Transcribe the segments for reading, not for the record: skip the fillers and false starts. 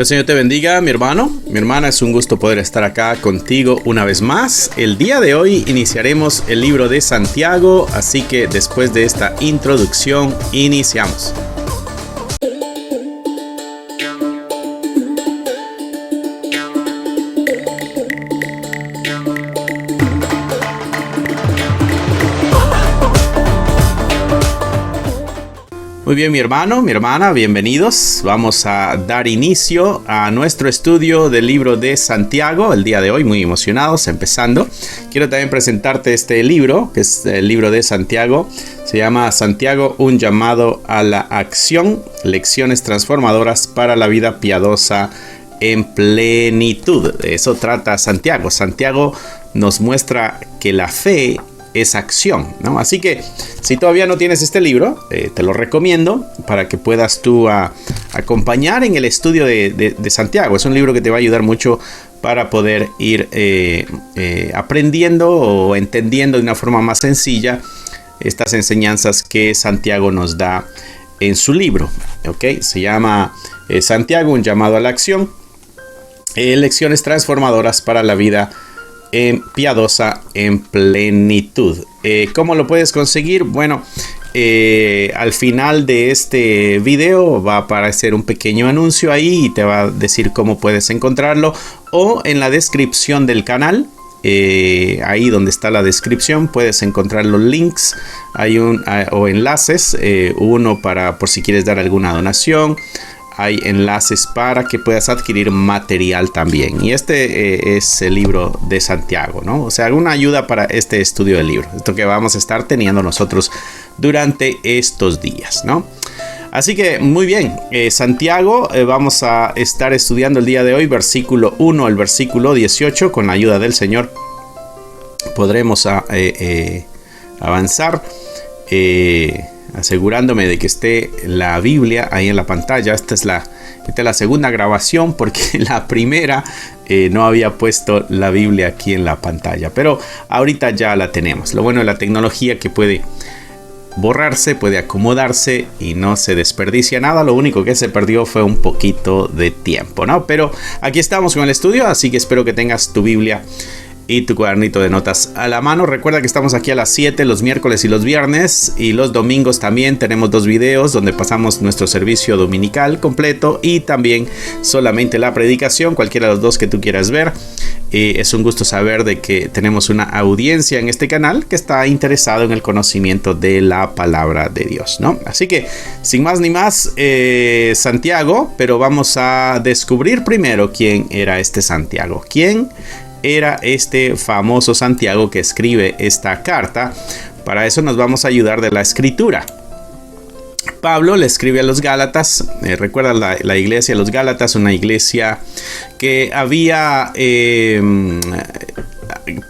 Que el Señor te bendiga, mi hermano, mi hermana. Es un gusto poder estar acá contigo una vez más. El día de hoy iniciaremos el libro de Santiago, así que después de esta introducción, iniciamos. Muy bien, mi hermano, mi hermana, bienvenidos. Vamos a dar inicio a nuestro estudio del libro de Santiago el día de hoy, muy emocionados, empezando. Quiero también presentarte este libro, que es el libro de Santiago. Se llama Santiago, un llamado a la acción, lecciones transformadoras para la vida piadosa en plenitud. De eso trata Santiago. Santiago nos muestra que la fe es acción, ¿no? Así que si todavía no tienes este libro, te lo recomiendo para que puedas tú acompañar en el estudio de Santiago. Es un libro que te va a ayudar mucho para poder ir aprendiendo o entendiendo de una forma más sencilla estas enseñanzas que Santiago nos da en su libro, ¿ok? Se llama Santiago, un llamado a la acción, lecciones transformadoras para la vida piadosa en plenitud. ¿Cómo lo puedes conseguir? Bueno, al final de este video va a aparecer un pequeño anuncio ahí y te va a decir cómo puedes encontrarlo, o en la descripción del canal. Ahí donde está la descripción puedes encontrar los links o enlaces, uno por si quieres dar alguna donación. Hay enlaces para que puedas adquirir material también. Y este es el libro de Santiago, ¿no? O sea, una ayuda para este estudio del libro. Esto que vamos a estar teniendo nosotros durante estos días, ¿no? Así que muy bien, Santiago, vamos a estar estudiando el día de hoy versículo 1 al versículo 18. Con la ayuda del Señor podremos avanzar. Asegurándome de que esté la Biblia ahí en la pantalla. Esta es la segunda grabación, porque la primera no había puesto la Biblia aquí en la pantalla, pero ahorita ya la tenemos. Lo bueno de la tecnología, que puede borrarse, puede acomodarse y no se desperdicia nada. Lo único que se perdió fue un poquito de tiempo, ¿no? Pero aquí estamos con el estudio, así que espero que tengas tu Biblia y tu cuadernito de notas a la mano. Recuerda que estamos aquí a las 7 los miércoles y los viernes, y los domingos también tenemos 2 videos donde pasamos nuestro servicio dominical completo y también solamente la predicación, cualquiera de los dos que tú quieras ver. Es un gusto saber de que tenemos una audiencia en este canal que está interesado en el conocimiento de la palabra de Dios, ¿no? Así que sin más ni más, Santiago, pero vamos a descubrir primero quién era este Santiago. ¿Quién era este famoso Santiago que escribe esta carta? Para eso nos vamos a ayudar de la escritura. Pablo le escribe a los Gálatas. Recuerda la iglesia de los Gálatas, una iglesia que había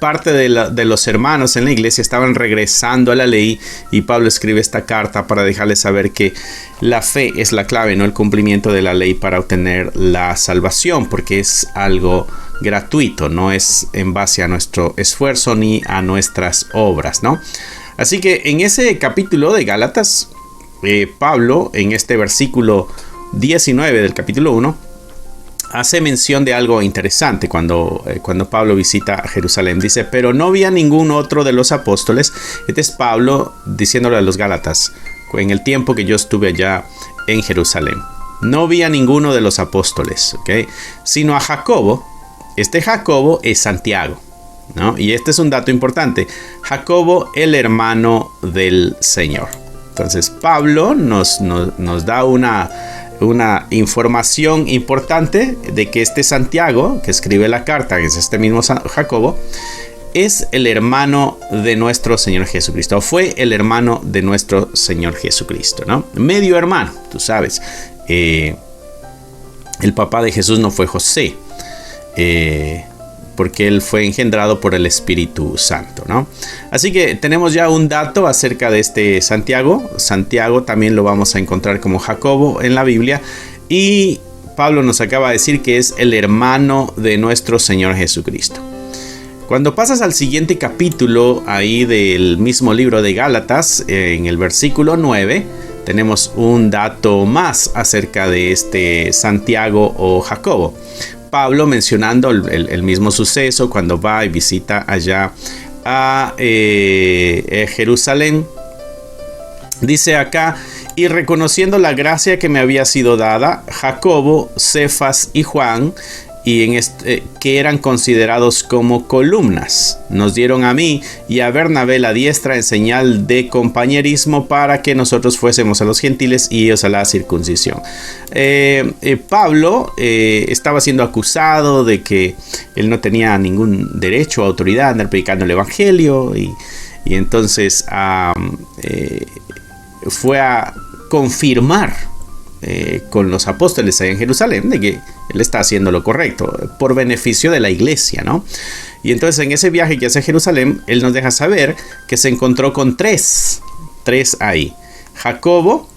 parte de los hermanos en la iglesia estaban regresando a la ley, y Pablo escribe esta carta para dejarles saber que la fe es la clave, no el cumplimiento de la ley para obtener la salvación, porque es algo gratuito, no es en base a nuestro esfuerzo ni a nuestras obras, ¿no? Así que en ese capítulo de Gálatas, Pablo, en este versículo 19 del capítulo 1, hace mención de algo interesante cuando Pablo visita Jerusalén. Dice: pero no vi a ningún otro de los apóstoles. Este es Pablo diciéndole a los Gálatas en el tiempo que yo estuve allá en Jerusalén. No vi a ninguno de los apóstoles, ¿ok? Sino a Jacobo. Este Jacobo es Santiago, ¿no? Y este es un dato importante. Jacobo, el hermano del Señor. Entonces Pablo nos da una información importante de que este Santiago que escribe la carta, que es este mismo Jacobo, es el hermano de nuestro Señor Jesucristo. Fue el hermano de nuestro Señor Jesucristo, ¿no? Medio hermano, tú sabes. El papá de Jesús no fue José, porque él fue engendrado por el Espíritu Santo, ¿no? Así que tenemos ya un dato acerca de este Santiago. Santiago también lo vamos a encontrar como Jacobo en la Biblia, y Pablo nos acaba de decir que es el hermano de nuestro Señor Jesucristo. Cuando pasas al siguiente capítulo ahí del mismo libro de Gálatas, en el versículo 9, tenemos un dato más acerca de este Santiago o Jacobo. Pablo mencionando el mismo suceso cuando va y visita allá a Jerusalén. Dice acá: y reconociendo la gracia que me había sido dada, Jacobo, Cefas y Juan, que eran considerados como columnas, nos dieron a mí y a Bernabé la diestra en señal de compañerismo para que nosotros fuésemos a los gentiles y ellos a la circuncisión. Pablo estaba siendo acusado de que él no tenía ningún derecho o autoridad a andar predicando el evangelio, y entonces fue a confirmar con los apóstoles ahí en Jerusalén de que él está haciendo lo correcto por beneficio de la iglesia, ¿no? Y entonces en ese viaje que hace a Jerusalén, él nos deja saber que se encontró con tres ahí: Jacobo,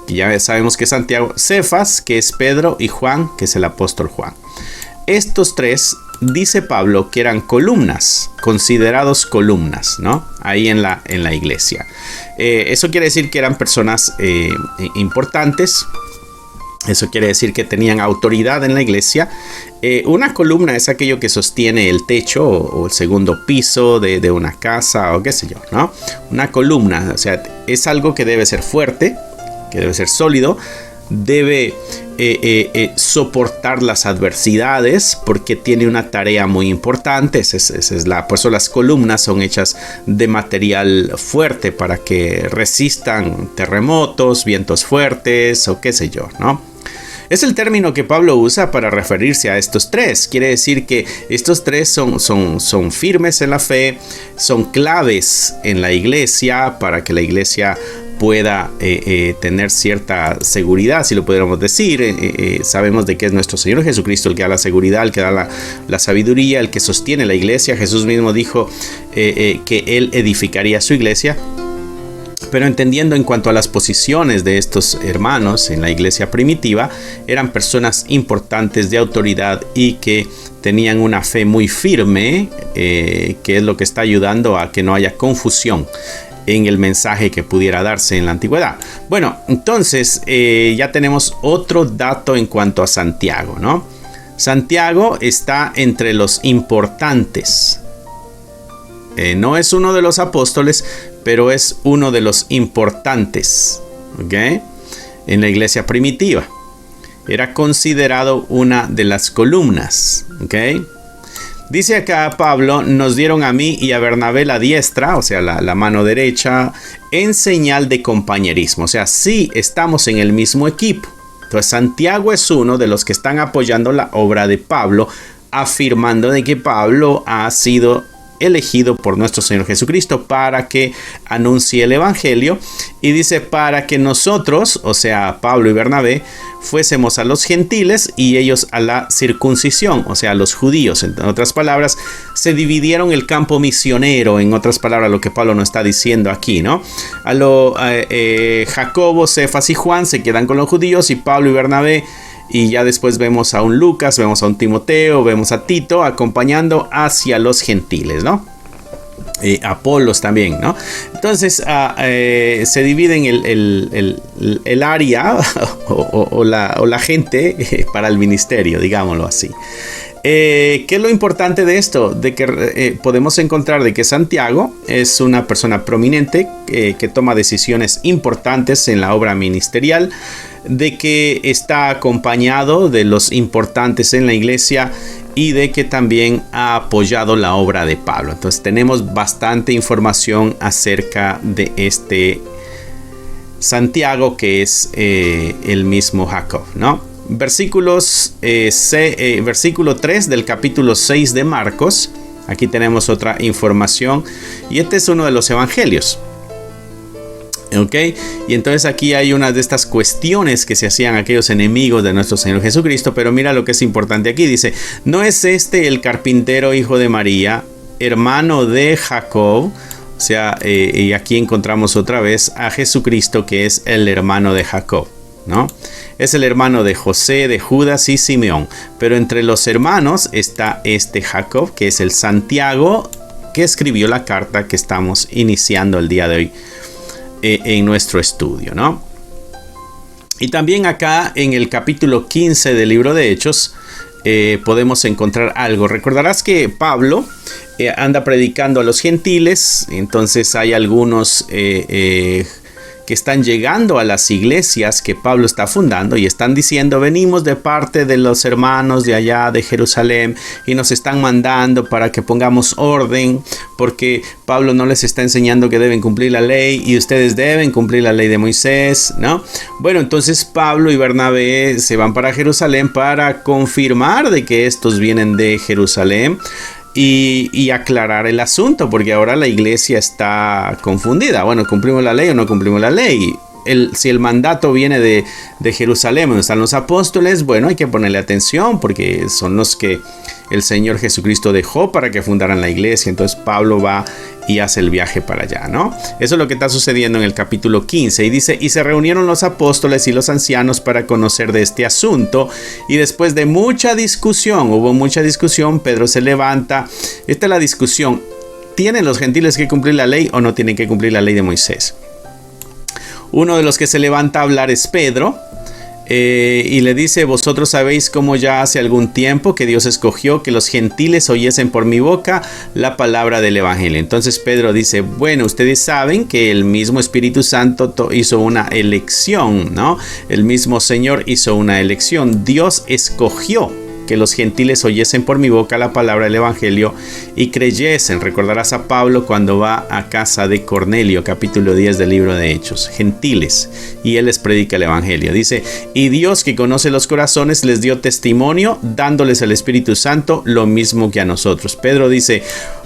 que ya sabemos que es Santiago; Cefas, que es Pedro; y Juan, que es el apóstol Juan. Estos tres, dice Pablo, que eran columnas, considerados columnas, ¿no? Ahí en la iglesia. Eso quiere decir que eran personas importantes. Eso quiere decir que tenían autoridad en la iglesia. Una columna es aquello que sostiene el techo o el segundo piso de una casa o qué sé yo, ¿no? Una columna, o sea, es algo que debe ser fuerte, que debe ser sólido, debe soportar las adversidades porque tiene una tarea muy importante. Por eso las columnas son hechas de material fuerte para que resistan terremotos, vientos fuertes o qué sé yo, ¿no? Es el término que Pablo usa para referirse a estos tres. Quiere decir que estos tres son firmes en la fe, son claves en la iglesia para que la iglesia pueda tener cierta seguridad, si lo pudiéramos decir. Sabemos de que es nuestro Señor Jesucristo el que da la seguridad, el que da la sabiduría, el que sostiene la iglesia. Jesús mismo dijo que Él edificaría su iglesia. Pero entendiendo en cuanto a las posiciones de estos hermanos en la iglesia primitiva, eran personas importantes de autoridad y que tenían una fe muy firme, que es lo que está ayudando a que no haya confusión en el mensaje que pudiera darse en la antigüedad. Bueno, entonces ya tenemos otro dato en cuanto a Santiago, ¿no? Santiago está entre los importantes. No es uno de los apóstoles, pero es uno de los importantes, ¿ok? En la iglesia primitiva. Era considerado una de las columnas, ¿ok? Dice acá Pablo: nos dieron a mí y a Bernabé la diestra, o sea, la mano derecha, en señal de compañerismo. O sea, sí estamos en el mismo equipo. Entonces Santiago es uno de los que están apoyando la obra de Pablo, afirmando de que Pablo ha sido elegido por nuestro Señor Jesucristo para que anuncie el evangelio, y dice para que nosotros, o sea Pablo y Bernabé, fuésemos a los gentiles y ellos a la circuncisión, o sea a los judíos. En otras palabras, se dividieron el campo misionero. En otras palabras, lo que Pablo nos está diciendo aquí, ¿no? Jacobo, Cefas y Juan se quedan con los judíos, y Pablo y Bernabé, y ya después vemos a un Lucas, vemos a un Timoteo, vemos a Tito acompañando hacia los gentiles, ¿no? Apolos también, ¿no? Entonces se dividen el área o la gente para el ministerio, digámoslo así. ¿Qué es lo importante de esto? De que podemos encontrar de que Santiago es una persona prominente que toma decisiones importantes en la obra ministerial, de que está acompañado de los importantes en la iglesia y de que también ha apoyado la obra de Pablo. Entonces tenemos bastante información acerca de este Santiago, que es el mismo Jacob, ¿no? Versículo 3 del capítulo 6 de Marcos. Aquí tenemos otra información, y este es uno de los evangelios. ¿Ok? Y entonces aquí hay una de estas cuestiones que se hacían aquellos enemigos de nuestro Señor Jesucristo. Pero mira lo que es importante aquí. Dice: ¿no es este el carpintero, hijo de María, hermano de Jacob? O sea, y aquí encontramos otra vez a Jesucristo, que es el hermano de Jacob, ¿no? Es el hermano de José, de Judas y Simeón. Pero entre los hermanos está este Jacob, que es el Santiago, que escribió la carta que estamos iniciando el día de hoy en nuestro estudio, ¿no? Y también acá en el capítulo 15 del libro de Hechos podemos encontrar algo. Recordarás que Pablo anda predicando a los gentiles, entonces hay algunos que están llegando a las iglesias que Pablo está fundando y están diciendo: venimos de parte de los hermanos de allá de Jerusalén y nos están mandando para que pongamos orden, porque Pablo no les está enseñando que deben cumplir la ley y ustedes deben cumplir la ley de Moisés, ¿no? Bueno, entonces Pablo y Bernabé se van para Jerusalén para confirmar de que estos vienen de Jerusalén y aclarar el asunto, porque ahora la iglesia está confundida. Bueno, ¿cumplimos la ley o no cumplimos la ley? Si el mandato viene de Jerusalén, donde están los apóstoles, bueno, hay que ponerle atención, porque son los que el Señor Jesucristo dejó para que fundaran la iglesia. Entonces Pablo va y hace el viaje para allá, ¿no? Eso es lo que está sucediendo en el capítulo 15. Y dice: y se reunieron los apóstoles y los ancianos para conocer de este asunto. Y después de mucha discusión, hubo mucha discusión, Pedro se levanta. Esta es la discusión: ¿tienen los gentiles que cumplir la ley o no tienen que cumplir la ley de Moisés? Uno de los que se levanta a hablar es Pedro. Y le dice: vosotros sabéis cómo ya hace algún tiempo que Dios escogió que los gentiles oyesen por mi boca la palabra del evangelio. Entonces Pedro dice: bueno, ustedes saben que el mismo Espíritu Santo hizo una elección, ¿no? El mismo Señor hizo una elección. Dios escogió que los gentiles oyesen por mi boca la palabra del evangelio y creyesen. Recordarás a Pablo cuando va a casa de Cornelio, capítulo 10 del libro de Hechos. Gentiles, y él les predica el evangelio. Dice: y Dios, que conoce los corazones, les dio testimonio dándoles el Espíritu Santo, lo mismo que a nosotros. Pedro dice: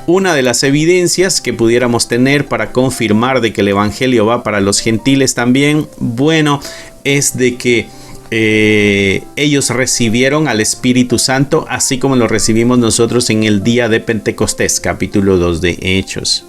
una de las evidencias que pudiéramos tener para confirmar de que el evangelio va para los gentiles también, bueno, es de que ellos recibieron al Espíritu Santo así como lo recibimos nosotros en el día de Pentecostés, capítulo 2 de Hechos.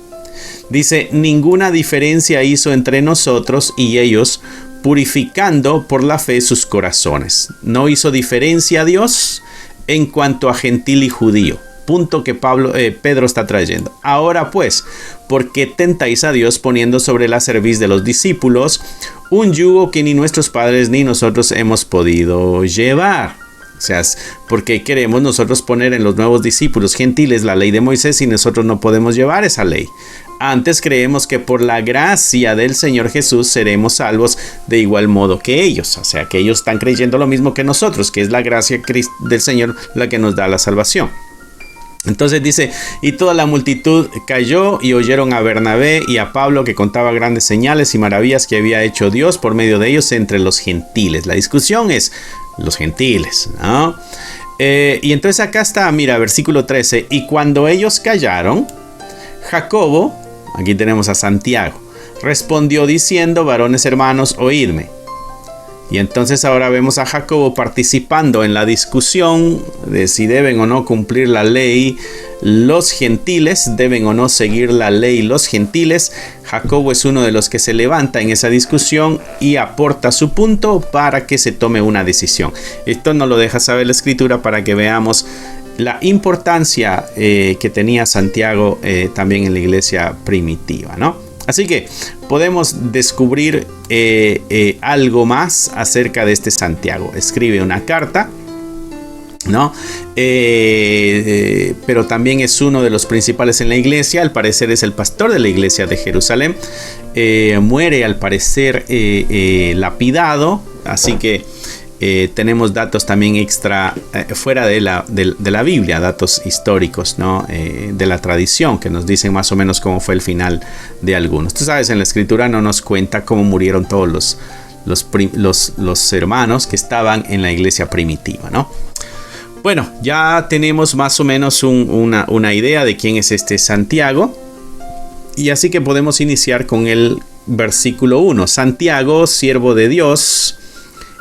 Dice: ninguna diferencia hizo entre nosotros y ellos, purificando por la fe sus corazones. No hizo diferencia a Dios en cuanto a gentil y judío. Punto que Pedro está trayendo. Ahora pues, ¿por qué tentáis a Dios poniendo sobre la cerviz de los discípulos un yugo que ni nuestros padres ni nosotros hemos podido llevar? O sea, porque queremos nosotros poner en los nuevos discípulos gentiles la ley de Moisés y nosotros no podemos llevar esa ley. Antes creemos que por la gracia del Señor Jesús seremos salvos de igual modo que ellos. O sea, que ellos están creyendo lo mismo que nosotros, que es la gracia del Señor la que nos da la salvación. Entonces dice: y toda la multitud cayó y oyeron a Bernabé y a Pablo, que contaba grandes señales y maravillas que había hecho Dios por medio de ellos entre los gentiles. La discusión es los gentiles, ¿no? Y entonces acá está, mira, versículo 13. Y cuando ellos callaron, Jacobo, aquí tenemos a Santiago, respondió diciendo: varones hermanos, oídme. Y entonces ahora vemos a Jacobo participando en la discusión de si deben o no cumplir la ley los gentiles, deben o no seguir la ley los gentiles. Jacobo es uno de los que se levanta en esa discusión y aporta su punto para que se tome una decisión. Esto nos lo deja saber la Escritura para que veamos la importancia que tenía Santiago también en la iglesia primitiva, ¿no? Así que podemos descubrir algo más acerca de este Santiago. Escribe una carta, ¿no? Pero también es uno de los principales en la iglesia. Al parecer es el pastor de la iglesia de Jerusalén. Muere al parecer lapidado. Así que tenemos datos también extra fuera de la Biblia, datos históricos, ¿no? De la tradición, que nos dicen más o menos cómo fue el final de algunos. Tú sabes, en la Escritura no nos cuenta cómo murieron todos los hermanos que estaban en la iglesia primitiva, ¿no? Bueno, ya tenemos más o menos una idea de quién es este Santiago, y así que podemos iniciar con el versículo 1. Santiago, siervo de Dios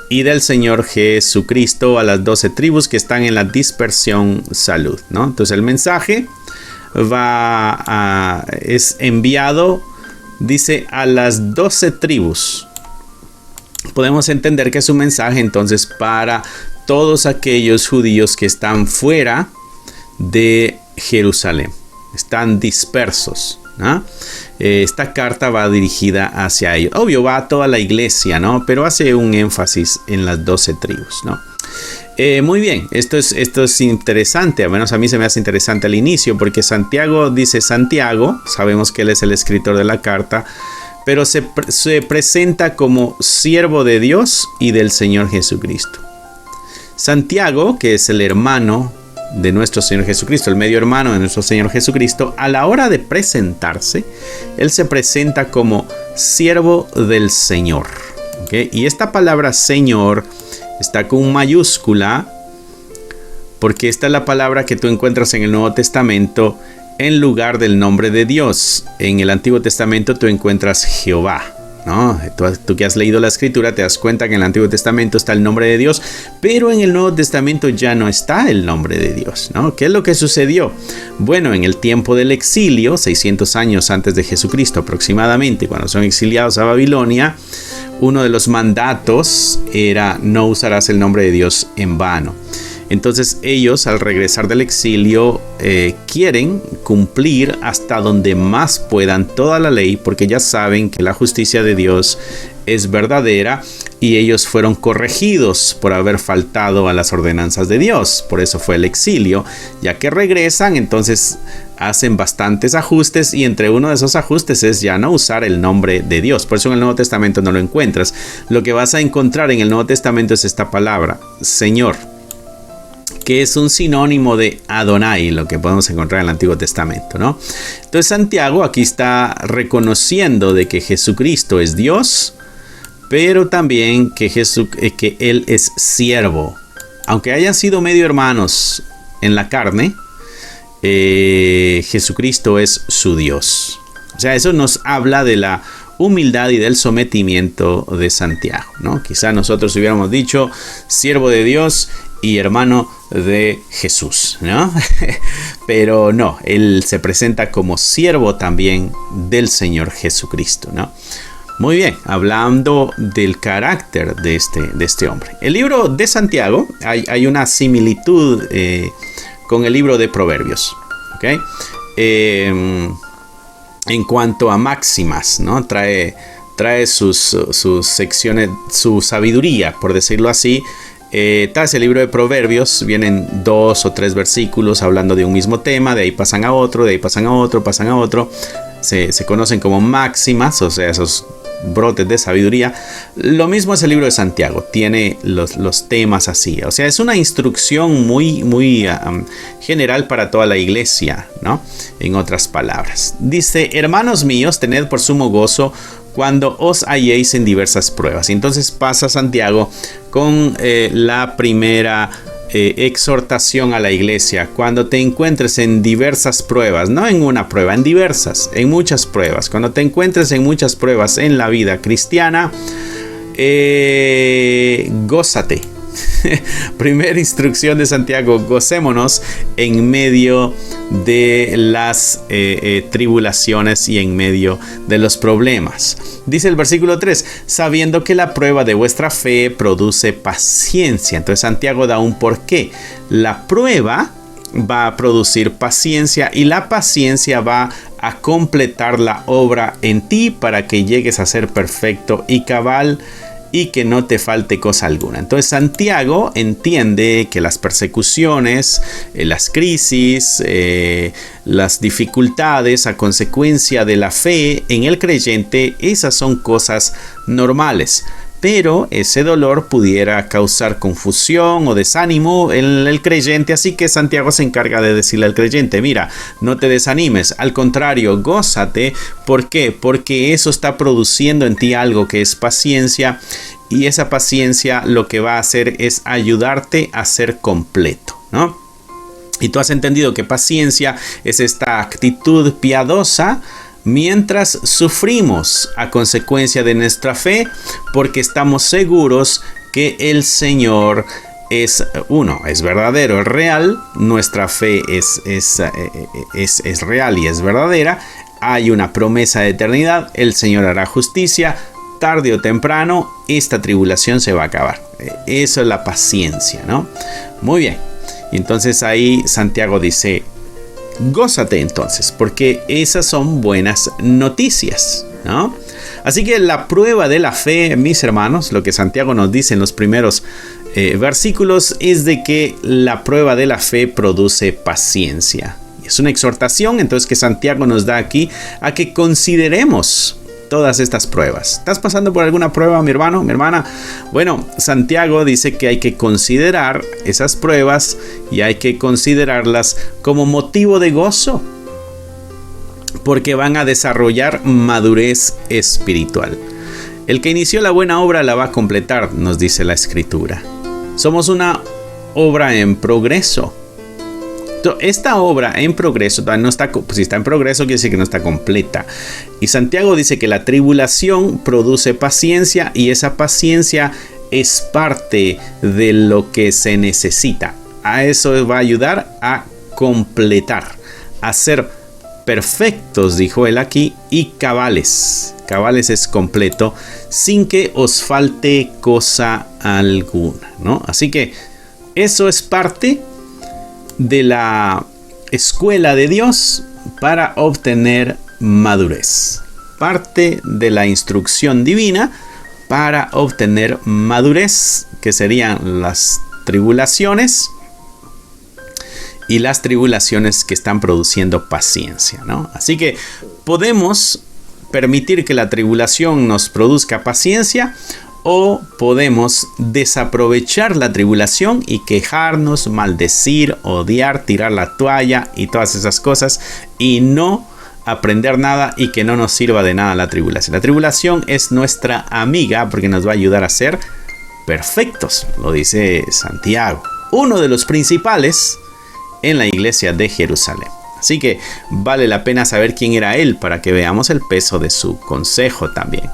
y del Señor Jesucristo, a las 12 tribus que están en la dispersión, salud, ¿no? Entonces el mensaje es enviado, dice, a las 12 tribus. Podemos entender que es un mensaje entonces para todos aquellos judíos que están fuera de Jerusalén, están dispersos, ¿no? Esta carta va dirigida hacia ellos. Obvio, va a toda la iglesia, ¿no? Pero hace un énfasis en las 12 tribus, ¿no? Muy bien, esto es interesante, al menos a mí se me hace interesante al inicio, porque Santiago dice Santiago, sabemos que él es el escritor de la carta, pero se presenta como siervo de Dios y del Señor Jesucristo. Santiago, que es el hermano de nuestro Señor Jesucristo, el medio hermano de nuestro Señor Jesucristo, a la hora de presentarse, él se presenta como siervo del Señor, ¿okay? Y esta palabra Señor está con mayúscula porque esta es la palabra que tú encuentras en el Nuevo Testamento en lugar del nombre de Dios. En el Antiguo Testamento tú encuentras Jehová, ¿no? Tú que has leído la Escritura te das cuenta que en el Antiguo Testamento está el nombre de Dios, pero en el Nuevo Testamento ya no está el nombre de Dios, ¿no? ¿Qué es lo que sucedió? Bueno, en el tiempo del exilio, 600 años antes de Jesucristo aproximadamente, cuando son exiliados a Babilonia, uno de los mandatos era no usarás el nombre de Dios en vano. Entonces ellos al regresar del exilio quieren cumplir hasta donde más puedan toda la ley, porque ya saben que la justicia de Dios es verdadera y ellos fueron corregidos por haber faltado a las ordenanzas de Dios. Por eso fue el exilio. Ya que regresan, entonces hacen bastantes ajustes y entre uno de esos ajustes es ya no usar el nombre de Dios. Por eso en el Nuevo Testamento no lo encuentras. Lo que vas a encontrar en el Nuevo Testamento es esta palabra, Señor, que es un sinónimo de Adonai, lo que podemos encontrar en el Antiguo Testamento, ¿no? Entonces Santiago aquí está reconociendo de que Jesucristo es Dios, pero también que Él es siervo. Aunque hayan sido medio hermanos en la carne, Jesucristo es su Dios. O sea, eso nos habla de la humildad y del sometimiento de Santiago, ¿no? Quizá nosotros hubiéramos dicho siervo de Dios y hermano de Jesús, ¿no? Pero no, él se presenta como siervo también del Señor Jesucristo, ¿no? Muy bien, hablando del carácter de este hombre. El libro de Santiago, hay una similitud con el libro de Proverbios, ¿ok? En cuanto a máximas, ¿no? Trae sus secciones, su sabiduría, por decirlo así. Tras el libro de Proverbios vienen 2 o 3 versículos hablando de un mismo tema, de ahí pasan a otro, de ahí pasan a otro, pasan a otro. Se conocen como máximas, o sea, esos brotes de sabiduría. Lo mismo es el libro de Santiago, tiene los temas así, o sea, es una instrucción muy general para toda la iglesia, ¿no? En otras palabras, dice: hermanos míos, tened por sumo gozo cuando os halléis en diversas pruebas. Y entonces pasa Santiago con la primera exhortación a la iglesia. Cuando te encuentres en diversas pruebas, no en una prueba, en diversas, en muchas pruebas. Cuando te encuentres en muchas pruebas en la vida cristiana, gózate. Primera instrucción de Santiago: gocémonos en medio de las tribulaciones y en medio de los problemas. Dice el versículo 3: sabiendo que la prueba de vuestra fe produce paciencia. Entonces Santiago da un porqué. La prueba va a producir paciencia y la paciencia va a completar la obra en ti para que llegues a ser perfecto y cabal y que no te falte cosa alguna. Entonces Santiago entiende que las persecuciones, las crisis, las dificultades a consecuencia de la fe en el creyente, esas son cosas normales. Pero ese dolor pudiera causar confusión o desánimo en el creyente, así que Santiago se encarga de decirle al creyente: mira, no te desanimes, al contrario, gózate. ¿Por qué? Porque eso está produciendo en ti algo que es paciencia, y esa paciencia lo que va a hacer es ayudarte a ser completo, ¿no? Y tú has entendido que paciencia es esta actitud piadosa mientras sufrimos a consecuencia de nuestra fe, porque estamos seguros que el Señor es verdadero, es real. Nuestra fe es real y es verdadera. Hay una promesa de eternidad. El Señor hará justicia. Tarde o temprano esta tribulación se va a acabar. Eso es la paciencia, ¿no? Muy bien. Entonces ahí Santiago dice: Gózate entonces, porque esas son buenas noticias, ¿no? Así que la prueba de la fe, mis hermanos, lo que Santiago nos dice en los primeros versículos es de que la prueba de la fe produce paciencia. Es una exhortación entonces que Santiago nos da aquí a que consideremos todas estas pruebas. ¿Estás pasando por alguna prueba, mi hermano, mi hermana? Bueno, Santiago dice que hay que considerar esas pruebas y hay que considerarlas como motivo de gozo, porque van a desarrollar madurez espiritual. El que inició la buena obra la va a completar, nos dice la Escritura. Somos una obra en progreso. Esta obra en progreso todavía no está, si está en progreso quiere decir que no está completa. Y Santiago dice que la tribulación produce paciencia y esa paciencia es parte de lo que se necesita. A eso va a ayudar a completar, a ser perfectos, dijo él aquí, y cabales. Cabales es completo, sin que os falte cosa alguna, ¿no? Así que eso es parte de la escuela de Dios para obtener madurez. Parte de la instrucción divina para obtener madurez, que serían las tribulaciones y las tribulaciones que están produciendo paciencia, ¿no? Así que podemos permitir que la tribulación nos produzca paciencia, o podemos desaprovechar la tribulación y quejarnos, maldecir, odiar, tirar la toalla y todas esas cosas y no aprender nada y que no nos sirva de nada la tribulación. La tribulación es nuestra amiga porque nos va a ayudar a ser perfectos, lo dice Santiago, uno de los principales en la iglesia de Jerusalén. Así que vale la pena saber quién era él para que veamos el peso de su consejo también.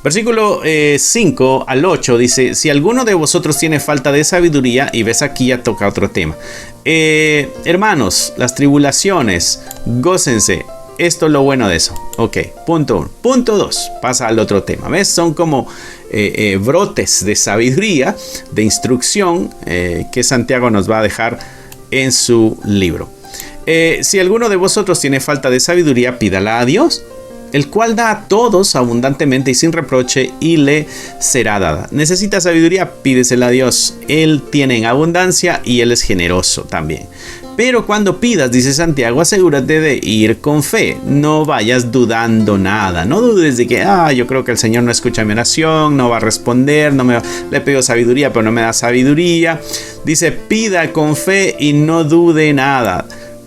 Versículo 5 al 8 dice: si alguno de vosotros tiene falta de sabiduría, y ves aquí ya toca otro tema. Hermanos, las tribulaciones, gócense. Esto es lo bueno de eso. Ok, punto 1. Punto 2, pasa al otro tema. ¿Ves? Son como brotes de sabiduría, de instrucción que Santiago nos va a dejar en su libro. Si alguno de vosotros tiene falta de sabiduría, pídala a Dios, el cual da a todos abundantemente y sin reproche, y le será dada. ¿Necesitas sabiduría? Pídesela a Dios. Él tiene en abundancia y Él es generoso también. Pero cuando pidas, dice Santiago, asegúrate de ir con fe. No vayas dudando nada. No dudes de que, yo creo que el Señor no escucha mi oración, no va a responder, le pido sabiduría, pero no me da sabiduría. Dice, pida con fe y no dude nada.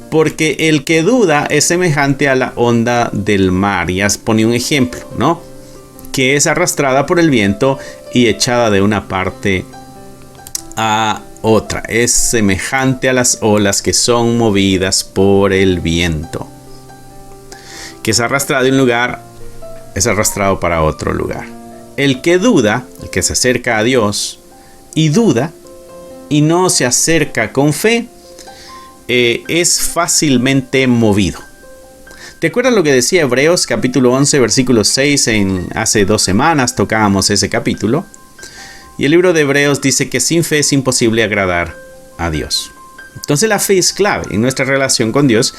Porque el que duda es semejante a la onda del mar. Ya pone un ejemplo, ¿no? Que es arrastrada por el viento y echada de una parte a otra. Es semejante a las olas que son movidas por el viento. Que es arrastrado de un lugar, es arrastrado para otro lugar. El que duda, el que se acerca a Dios y duda y no se acerca con fe, es fácilmente movido. ¿Te acuerdas lo que decía Hebreos capítulo 11 versículo 6? Hace 2 semanas tocábamos ese capítulo. Y el libro de Hebreos dice que sin fe es imposible agradar a Dios. Entonces la fe es clave en nuestra relación con Dios.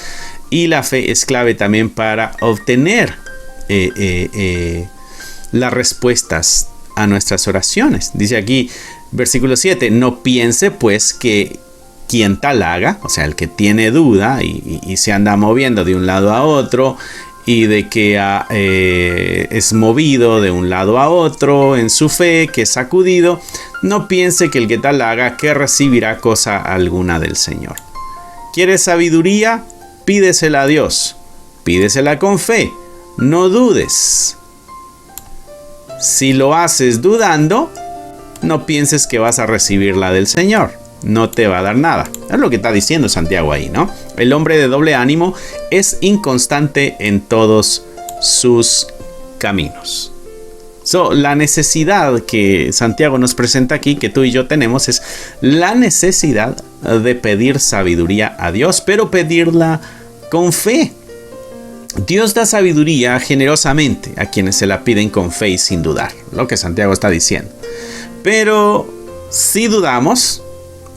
Y la fe es clave también para obtener las respuestas a nuestras oraciones. Dice aquí versículo 7. No piense pues que quien tal haga, o sea, el que tiene duda y se anda moviendo de un lado a otro y de que es movido de un lado a otro en su fe, que es sacudido, no piense que el que tal haga que recibirá cosa alguna del Señor. ¿Quieres sabiduría? Pídesela a Dios, pídesela con fe, no dudes. Si lo haces dudando, no pienses que vas a recibirla del Señor. No te va a dar nada. Es lo que está diciendo Santiago ahí, ¿no? El hombre de doble ánimo es inconstante en todos sus caminos. La necesidad que Santiago nos presenta aquí, que tú y yo tenemos, es la necesidad de pedir sabiduría a Dios, pero pedirla con fe. Dios da sabiduría generosamente a quienes se la piden con fe y sin dudar, lo que Santiago está diciendo. Pero si dudamos,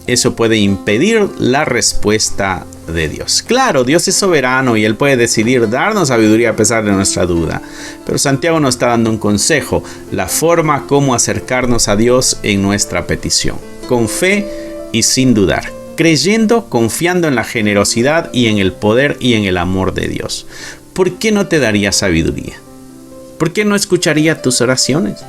eso puede impedir la respuesta de Dios. Claro, Dios es soberano y Él puede decidir darnos sabiduría a pesar de nuestra duda. Pero Santiago nos está dando un consejo, la forma como acercarnos a Dios en nuestra petición. Con fe y sin dudar. Creyendo, confiando en la generosidad y en el poder y en el amor de Dios. ¿Por qué no te daría sabiduría? ¿Por qué no escucharía tus oraciones?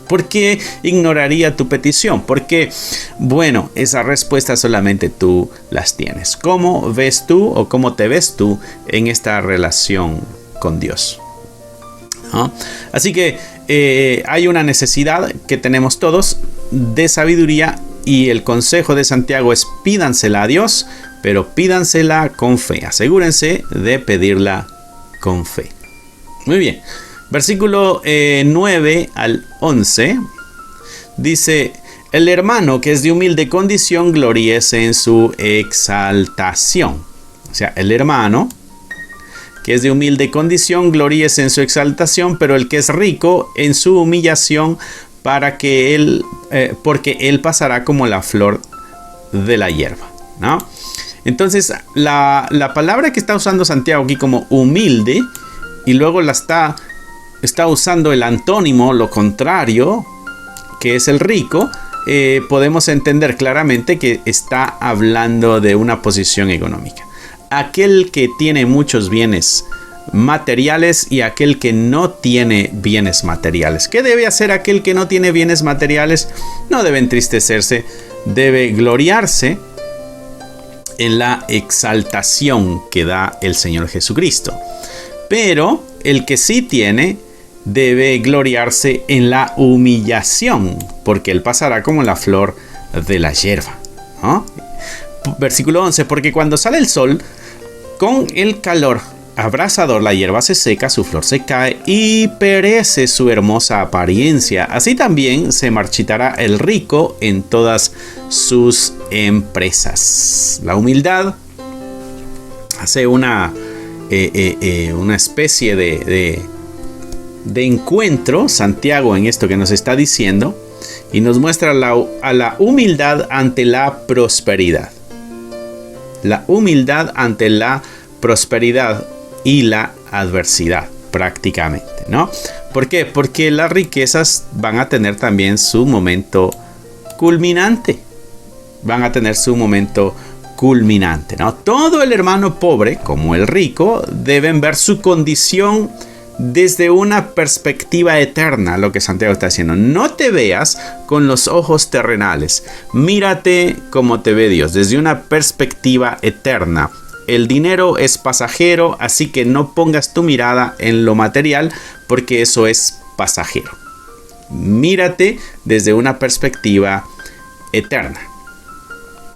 ¿Por qué ignoraría tu petición? Porque, bueno, esa respuesta solamente tú las tienes. ¿Cómo ves tú o cómo te ves tú en esta relación con Dios? ¿No? Así que hay una necesidad que tenemos todos de sabiduría y el consejo de Santiago es pídansela a Dios, pero pídansela con fe. Asegúrense de pedirla con fe. Muy bien. Versículo 9 al 11 dice: el hermano que es de humilde condición gloríese en su exaltación. O sea, el hermano que es de humilde condición gloríese en su exaltación, pero el que es rico en su humillación, porque él pasará como la flor de la hierba, ¿no? Entonces, la palabra que está usando Santiago aquí como humilde, y luego la está usando el antónimo, lo contrario, que es el rico, podemos entender claramente que está hablando de una posición económica. Aquel que tiene muchos bienes materiales y aquel que no tiene bienes materiales. ¿Qué debe hacer aquel que no tiene bienes materiales? No debe entristecerse, debe gloriarse en la exaltación que da el Señor Jesucristo. Pero el que sí tiene debe gloriarse en la humillación, porque él pasará como la flor de la hierba, ¿no? Versículo 11, porque cuando sale el sol, con el calor abrasador, la hierba se seca, su flor se cae y perece su hermosa apariencia. Así también se marchitará el rico en todas sus empresas. La humildad hace una especie de encuentro, Santiago, en esto que nos está diciendo, y nos muestra a la humildad ante la prosperidad. La humildad ante la prosperidad y la adversidad, prácticamente, ¿no? ¿Por qué? Porque las riquezas van a tener también su momento culminante. Van a tener su momento culminante, ¿no? Todo el hermano pobre, como el rico, deben ver su condición desde una perspectiva eterna, lo que Santiago está diciendo. No te veas con los ojos terrenales. Mírate como te ve Dios, desde una perspectiva eterna. El dinero es pasajero, así que no pongas tu mirada en lo material, porque eso es pasajero. Mírate desde una perspectiva eterna.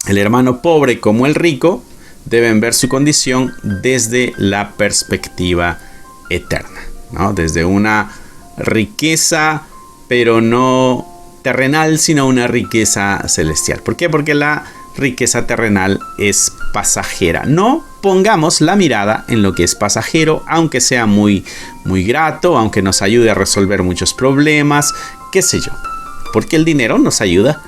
El hermano pobre como el rico deben ver su condición desde la perspectiva eterna, ¿no? Desde una riqueza, pero no terrenal, sino una riqueza celestial. ¿Por qué? Porque la riqueza terrenal es pasajera. No pongamos la mirada en lo que es pasajero, aunque sea muy, muy grato, aunque nos ayude a resolver muchos problemas, qué sé yo. Porque el dinero nos ayuda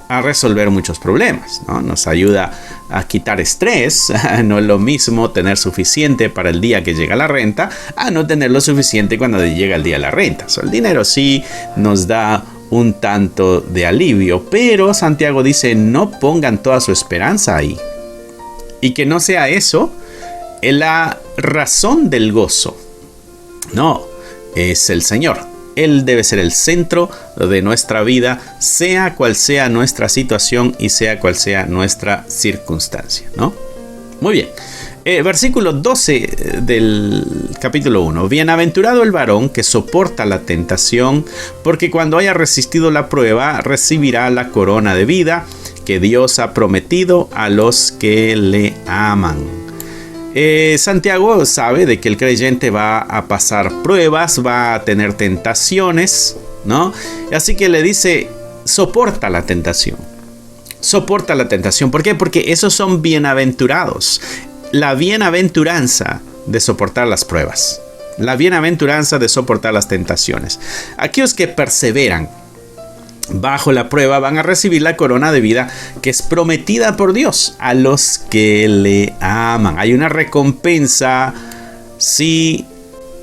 a resolver muchos problemas, ¿no? Nos ayuda a quitar estrés. No es lo mismo tener suficiente para el día que llega la renta a no tener lo suficiente cuando llega el día de la renta. El dinero sí nos da un tanto de alivio, pero Santiago dice: no pongan toda su esperanza ahí, y que no sea eso la razón del gozo. No, es el Señor. Él debe ser el centro de nuestra vida, sea cual sea nuestra situación y sea cual sea nuestra circunstancia, ¿no? Muy bien. Versículo 12 del capítulo 1. Bienaventurado el varón que soporta la tentación, porque cuando haya resistido la prueba, recibirá la corona de vida que Dios ha prometido a los que le aman. Santiago sabe de que el creyente va a pasar pruebas, va a tener tentaciones, ¿no? Así que le dice: soporta la tentación. Soporta la tentación. ¿Por qué? Porque esos son bienaventurados. La bienaventuranza de soportar las pruebas. La bienaventuranza de soportar las tentaciones. Aquellos que perseveran bajo la prueba van a recibir la corona de vida que es prometida por Dios a los que le aman. Hay una recompensa si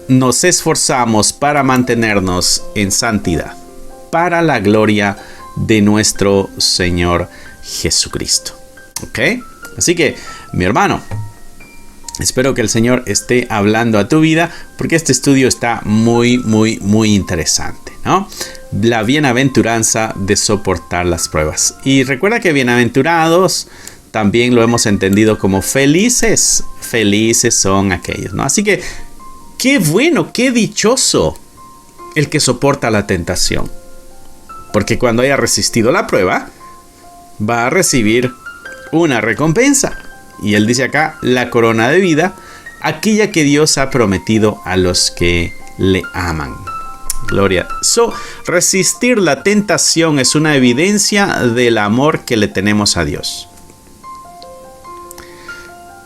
nos esforzamos para mantenernos en santidad, para la gloria de nuestro Señor Jesucristo. ¿Ok? Así que, mi hermano, espero que el Señor esté hablando a tu vida, porque este estudio está muy interesante, ¿no? La bienaventuranza de soportar las pruebas. Y recuerda que bienaventurados también lo hemos entendido como felices. Felices son aquellos, ¿no? Así que, qué bueno, qué dichoso el que soporta la tentación. Porque cuando haya resistido la prueba, va a recibir una recompensa. Y él dice acá, la corona de vida, aquella que Dios ha prometido a los que le aman. Gloria. Resistir la tentación es una evidencia del amor que le tenemos a Dios.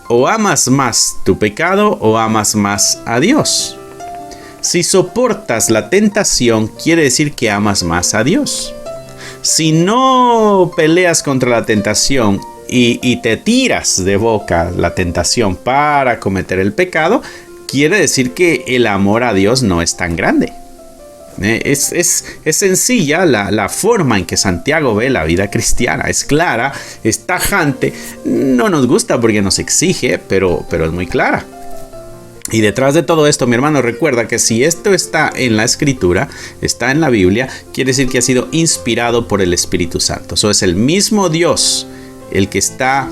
O amas más tu pecado o amas más a Dios. Si soportas la tentación, quiere decir que amas más a Dios. Si no peleas contra la tentación y te tiras de boca la tentación para cometer el pecado, quiere decir que el amor a Dios no es tan grande. Es sencilla la forma en que Santiago ve la vida cristiana. Es clara, es tajante. No nos gusta porque nos exige, pero es muy clara. Y detrás de todo esto, mi hermano, recuerda que si esto está en la Escritura, está en la Biblia, quiere decir que ha sido inspirado por el Espíritu Santo. Eso es el mismo Dios el que está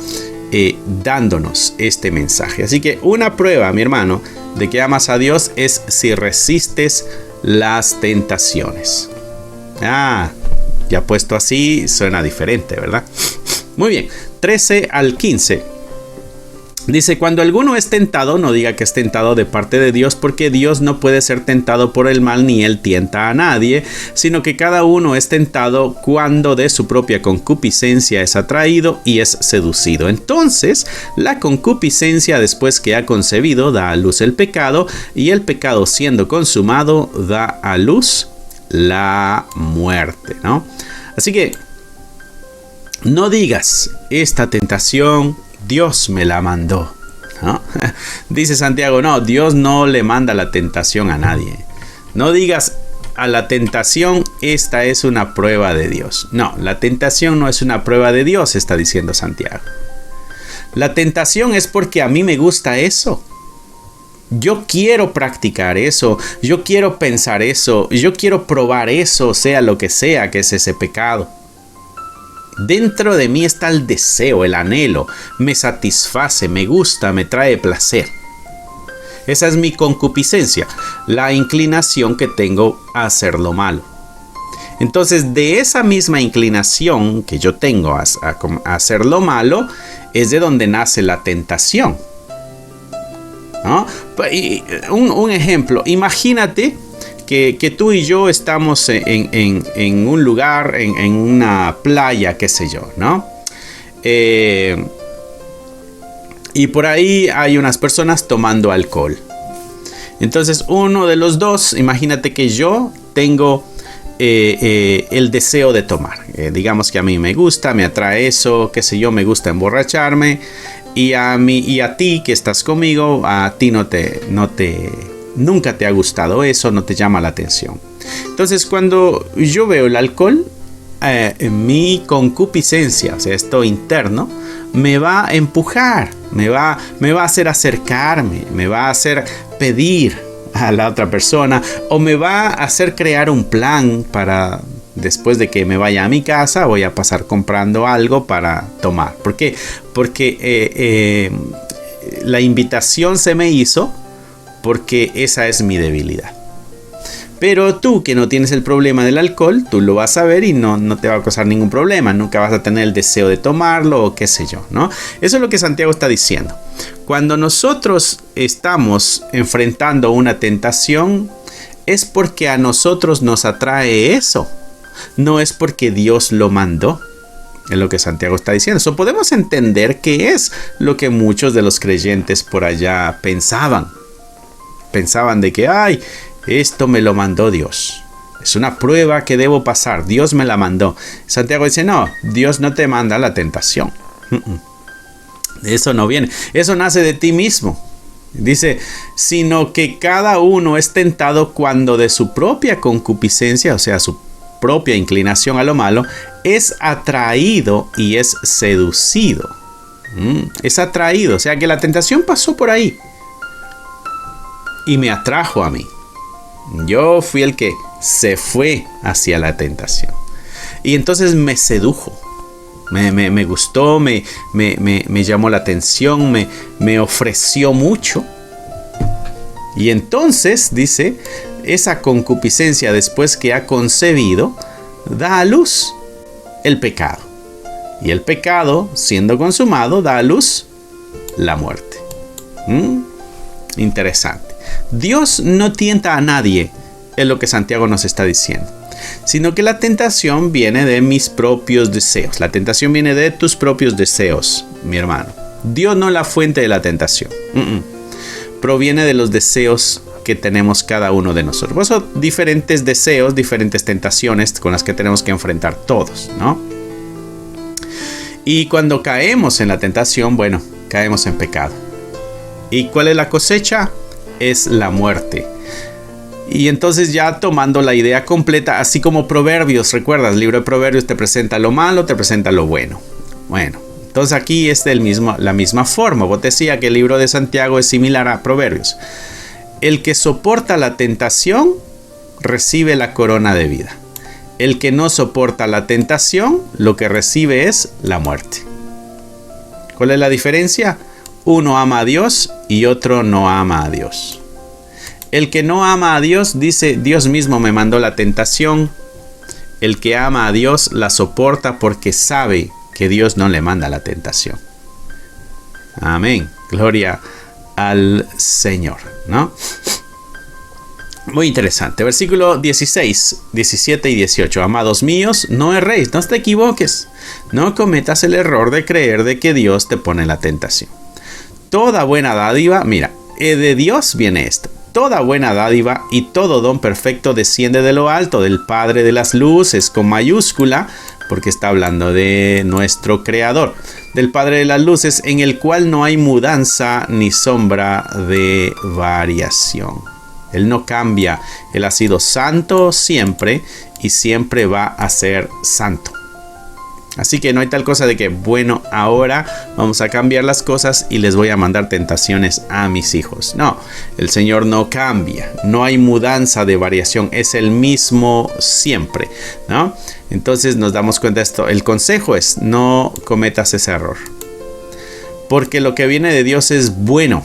dándonos este mensaje. Así que una prueba, mi hermano, de que amas a Dios es si resistes las tentaciones. Ya puesto así suena diferente, ¿verdad? Muy bien, 13 al 15. Dice, cuando alguno es tentado, no diga que es tentado de parte de Dios, porque Dios no puede ser tentado por el mal, ni él tienta a nadie, sino que cada uno es tentado cuando de su propia concupiscencia es atraído y es seducido. Entonces, la concupiscencia, después que ha concebido, da a luz el pecado, y el pecado, siendo consumado, da a luz la muerte, ¿no? Así que, no digas, esta tentación Dios me la mandó, ¿no? Dice Santiago, no, Dios no le manda la tentación a nadie. No digas a la tentación, esta es una prueba de Dios. No, la tentación no es una prueba de Dios, está diciendo Santiago. La tentación es porque a mí me gusta eso. Yo quiero practicar eso, yo quiero pensar eso, yo quiero probar eso, sea lo que sea que es ese pecado. Dentro de mí está el deseo, el anhelo, me satisface, me gusta, me trae placer. Esa es mi concupiscencia, la inclinación que tengo a hacer lo malo. Entonces, de esa misma inclinación que yo tengo a hacer lo malo, es de donde nace la tentación, ¿no? Un ejemplo, imagínate que tú y yo estamos en un lugar, en una playa, qué sé yo, ¿no? Y por ahí hay unas personas tomando alcohol. Entonces uno de los dos, imagínate que yo tengo el deseo de tomar. Digamos que a mí me gusta, me atrae eso, qué sé yo, me gusta emborracharme. Y a ti que estás conmigo, a ti nunca te ha gustado eso, no te llama la atención. Entonces, cuando yo veo el alcohol, mi concupiscencia, o sea, esto interno, me va a empujar, me va a hacer acercarme, me va a hacer pedir a la otra persona, o me va a hacer crear un plan para, después de que me vaya a mi casa, voy a pasar comprando algo para tomar. ¿Por qué? Porque la invitación se me hizo, porque esa es mi debilidad. Pero tú que no tienes el problema del alcohol, tú lo vas a ver y no te va a causar ningún problema. Nunca vas a tener el deseo de tomarlo o qué sé yo, ¿no? Eso es lo que Santiago está diciendo. Cuando nosotros estamos enfrentando una tentación, es porque a nosotros nos atrae eso. No es porque Dios lo mandó. Es lo que Santiago está diciendo. Eso podemos entender que es lo que muchos de los creyentes por allá pensaban. Pensaban de que, esto me lo mandó Dios. Es una prueba que debo pasar. Dios me la mandó. Santiago dice, no, Dios no te manda la tentación. Eso no viene. Eso nace de ti mismo. Dice, sino que cada uno es tentado cuando de su propia concupiscencia, o sea, su propia inclinación a lo malo, es atraído y es seducido. Es atraído, o sea que la tentación pasó por ahí y me atrajo a mí. Yo fui el que se fue hacia la tentación y entonces me sedujo. Me gustó, me llamó la atención, me ofreció mucho. Y entonces, dice, esa concupiscencia después que ha concebido, da a luz el pecado. Y el pecado, siendo consumado, da a luz la muerte. Interesante. Dios no tienta a nadie, es lo que Santiago nos está diciendo. Sino que la tentación viene de mis propios deseos. La tentación viene de tus propios deseos, mi hermano. Dios no es la fuente de la tentación. Proviene de los deseos que tenemos cada uno de nosotros. Por eso, diferentes deseos, diferentes tentaciones con las que tenemos que enfrentar todos, ¿no? Y cuando caemos en la tentación, bueno, caemos en pecado. ¿Y cuál es la cosecha? Es la muerte. Y entonces ya tomando la idea completa, así como Proverbios, ¿recuerdas? El libro de Proverbios te presenta lo malo, te presenta lo bueno. Bueno, entonces aquí es la misma forma. Vos decía que el libro de Santiago es similar a Proverbios. El que soporta la tentación recibe la corona de vida. El que no soporta la tentación, lo que recibe es la muerte. ¿Cuál es la diferencia? Uno ama a Dios y otro no ama a Dios. El que no ama a Dios dice, Dios mismo me mandó la tentación. El que ama a Dios la soporta porque sabe que Dios no le manda la tentación. Amén. Gloria al Señor, ¿no? Muy interesante. Versículo 16, 17 y 18. Amados míos, no erréis, no te equivoques. No cometas el error de creer de que Dios te pone la tentación. Toda buena dádiva, mira, de Dios viene esto. Toda buena dádiva y todo don perfecto desciende de lo alto, del Padre de las luces, con mayúscula, porque está hablando de nuestro Creador, del Padre de las luces, en el cual no hay mudanza ni sombra de variación. Él no cambia, Él ha sido santo siempre y siempre va a ser santo. Así que no hay tal cosa de que, bueno, ahora vamos a cambiar las cosas y les voy a mandar tentaciones a mis hijos. No, el Señor no cambia, no hay mudanza de variación, es el mismo siempre, ¿no? Entonces nos damos cuenta de esto. El consejo es, no cometas ese error. Porque lo que viene de Dios es bueno.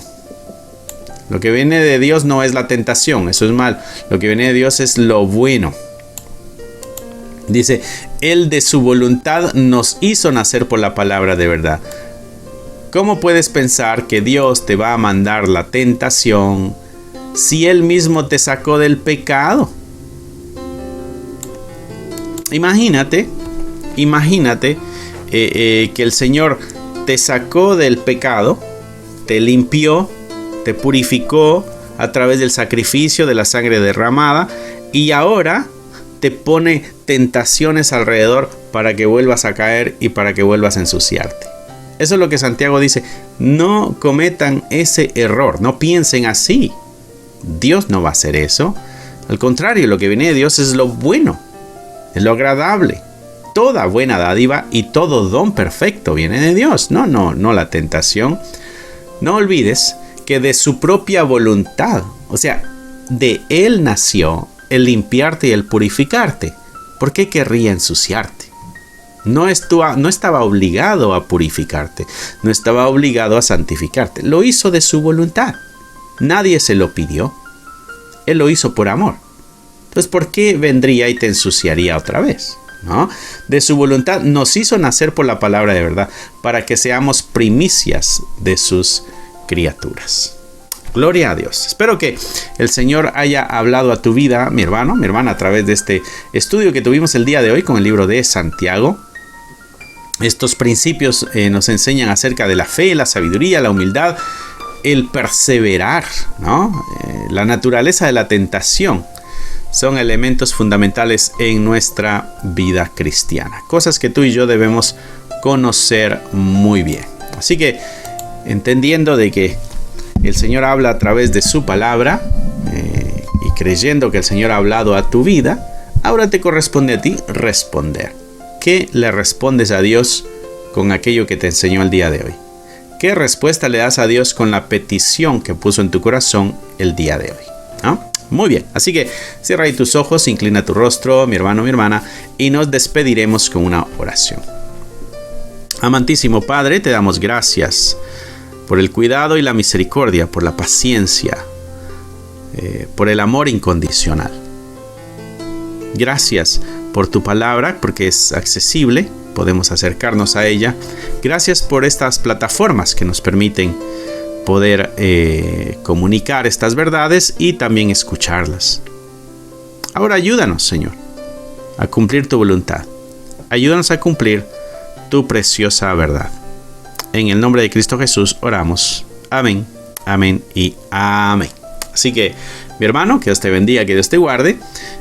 Lo que viene de Dios no es la tentación, eso es mal. Lo que viene de Dios es lo bueno. Dice, Él de su voluntad nos hizo nacer por la palabra de verdad. ¿Cómo puedes pensar que Dios te va a mandar la tentación si Él mismo te sacó del pecado? Imagínate que el Señor te sacó del pecado, te limpió, te purificó a través del sacrificio de la sangre derramada y ahora te pone tentaciones alrededor para que vuelvas a caer y para que vuelvas a ensuciarte. Eso es lo que Santiago dice. No cometan ese error, no piensen así. Dios no va a hacer eso. Al contrario, lo que viene de Dios es lo bueno, es lo agradable. Toda buena dádiva y todo don perfecto viene de Dios. No la tentación. No olvides que de su propia voluntad, o sea, de Él nació el limpiarte y el purificarte. ¿Por qué querría ensuciarte? No estaba obligado a purificarte, no estaba obligado a santificarte. Lo hizo de su voluntad. Nadie se lo pidió. Él lo hizo por amor. Entonces, ¿por qué vendría y te ensuciaría otra vez? ¿No? De su voluntad nos hizo nacer por la palabra de verdad, para que seamos primicias de sus criaturas. Gloria a Dios. Espero que el Señor haya hablado a tu vida, mi hermano, mi hermana, a través de este estudio que tuvimos el día de hoy con el libro de Santiago. Estos principios nos enseñan acerca de la fe, la sabiduría, la humildad, el perseverar, ¿no? La naturaleza de la tentación. son elementos fundamentales en nuestra vida cristiana. Cosas que tú y yo debemos conocer muy bien. Así que, entendiendo de que el Señor habla a través de su palabra y creyendo que el Señor ha hablado a tu vida, ahora te corresponde a ti responder. ¿Qué le respondes a Dios con aquello que te enseñó el día de hoy? ¿Qué respuesta le das a Dios con la petición que puso en tu corazón el día de hoy? ¿No? Muy bien, así que cierra ahí tus ojos, inclina tu rostro, mi hermano, mi hermana, y nos despediremos con una oración. Amantísimo Padre, te damos gracias por el cuidado y la misericordia, por la paciencia, por el amor incondicional. Gracias por tu palabra, porque es accesible, podemos acercarnos a ella. Gracias por estas plataformas que nos permiten poder comunicar estas verdades y también escucharlas. Ahora ayúdanos, Señor, a cumplir tu voluntad. Ayúdanos a cumplir tu preciosa verdad. En el nombre de Cristo Jesús oramos. Amén, amén y amén. Así que, mi hermano, que Dios te bendiga, que Dios te guarde.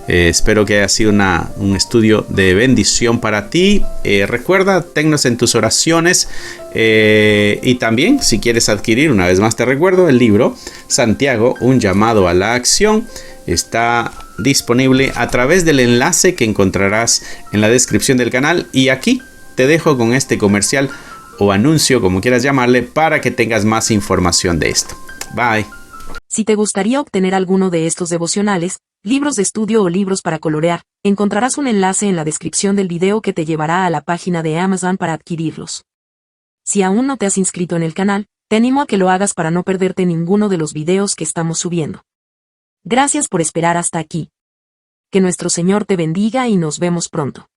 Espero que haya sido un estudio de bendición para ti. Recuerda, tennos en tus oraciones. Y también, si quieres adquirir, una vez más te recuerdo, el libro Santiago, un llamado a la acción, está disponible a través del enlace que encontrarás en la descripción del canal. Y aquí te dejo con este comercial o anuncio, como quieras llamarle, para que tengas más información de esto. Bye. Si te gustaría obtener alguno de estos devocionales, libros de estudio o libros para colorear, encontrarás un enlace en la descripción del video que te llevará a la página de Amazon para adquirirlos. Si aún no te has inscrito en el canal, te animo a que lo hagas para no perderte ninguno de los videos que estamos subiendo. Gracias por esperar hasta aquí. Que nuestro Señor te bendiga y nos vemos pronto.